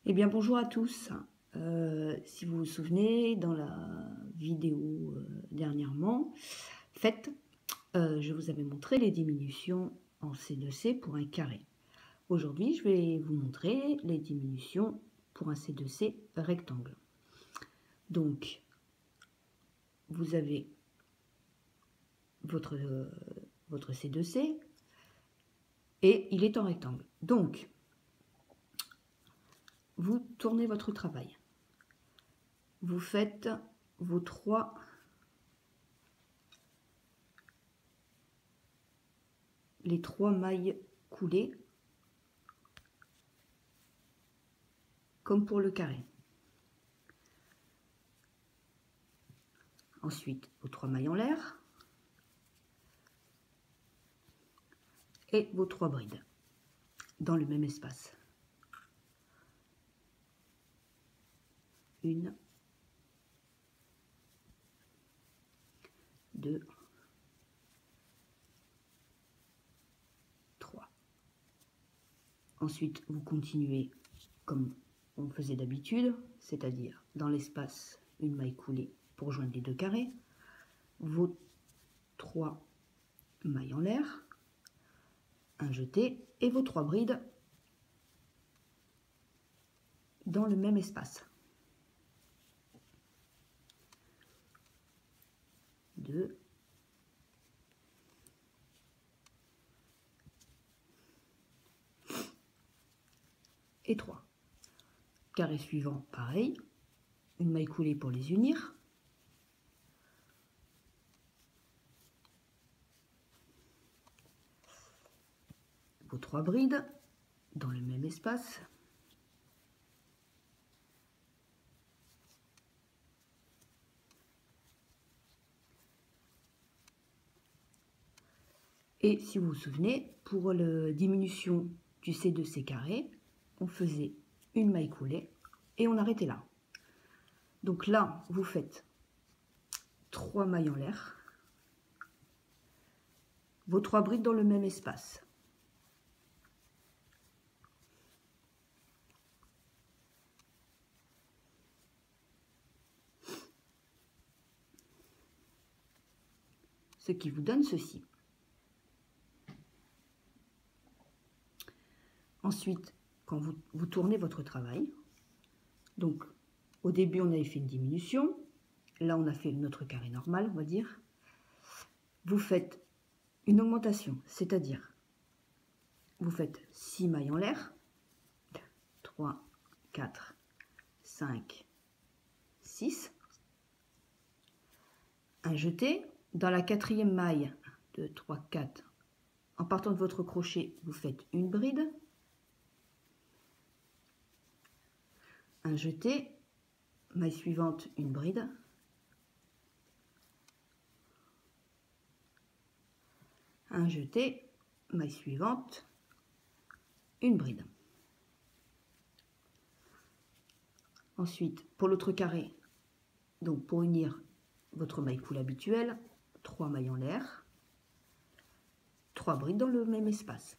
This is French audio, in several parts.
Eh bien bonjour à tous. Si vous vous souvenez, dans la vidéo dernièrement faite, je vous avais montré les diminutions en C2C pour un carré. Aujourd'hui, je vais vous montrer les diminutions pour un C2C rectangle. Donc, vous avez votre C2C et il est en rectangle. Donc, vous tournez votre travail. Vous faites vos les trois mailles coulées comme pour le carré. Ensuite, vos trois mailles en l'air et vos trois brides dans le même espace. Une, deux, trois. Ensuite, vous continuez comme on faisait d'habitude, c'est-à-dire dans l'espace une maille coulée pour joindre les deux carrés, vos trois mailles en l'air, un jeté et vos trois brides dans le même espace. 2, et 3. Carré suivant, pareil, une maille coulée pour les unir, vos trois brides dans le même espace, et si vous vous souvenez, pour la diminution du C2C carré, on faisait une maille coulée et on arrêtait là. Donc là, vous faites 3 mailles en l'air, vos trois brides dans le même espace. Ce qui vous donne ceci. Ensuite, quand vous tournez votre travail, donc au début on avait fait une diminution, là on a fait notre carré normal, on va dire. Vous faites une augmentation, c'est-à-dire vous faites 6 mailles en l'air, 3, 4, 5, 6, un jeté. Dans la quatrième maille, 2, 3, 4, en partant de votre crochet, vous faites une bride, un jeté, maille suivante, une bride, un jeté, maille suivante, une bride. Ensuite, pour l'autre carré, donc pour unir votre maille coulée habituelle, 3 mailles en l'air, 3 brides dans le même espace.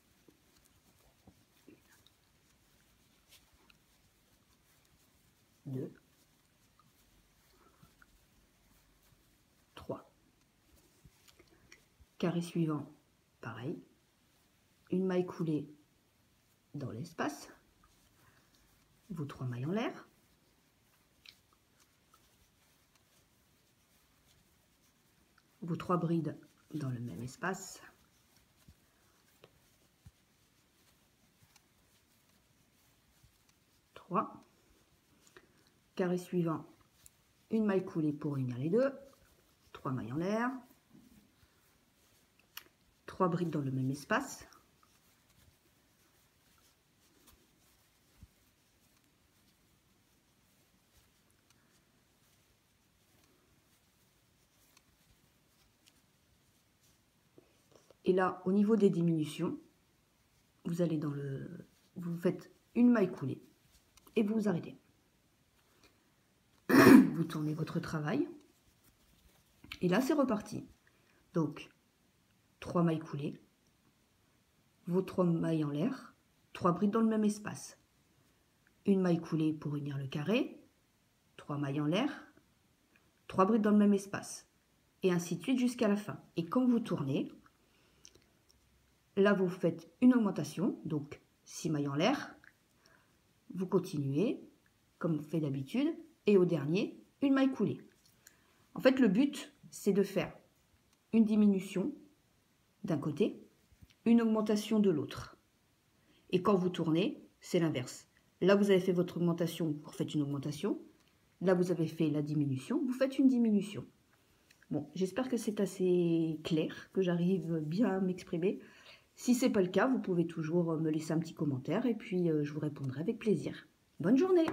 2, 3. Carré suivant, pareil, une maille coulée dans l'espace, vos 3 mailles en l'air, vos 3 brides dans le même espace, carré suivant, une maille coulée pour unir les deux, 3 mailles en l'air, 3 brides dans le même espace, et là au niveau des diminutions, vous allez vous faites une maille coulée et vous vous arrêtez. Vous tournez votre travail et là c'est reparti. Donc 3 mailles coulées, vos 3 mailles en l'air, 3 brides dans le même espace, une maille coulée pour unir le carré, 3 mailles en l'air, 3 brides dans le même espace, et ainsi de suite jusqu'à la fin. Et quand vous tournez, là vous faites une augmentation, donc 6 mailles en l'air, vous continuez comme vous faites d'habitude, et au dernier, une maille coulée. En fait, le but, c'est de faire une diminution d'un côté, une augmentation de l'autre. Et quand vous tournez, c'est l'inverse. Là, vous avez fait votre augmentation, vous refaites une augmentation. Là, vous avez fait la diminution, vous faites une diminution. Bon, j'espère que c'est assez clair, que j'arrive bien à m'exprimer. Si ce n'est pas le cas, vous pouvez toujours me laisser un petit commentaire et puis je vous répondrai avec plaisir. Bonne journée!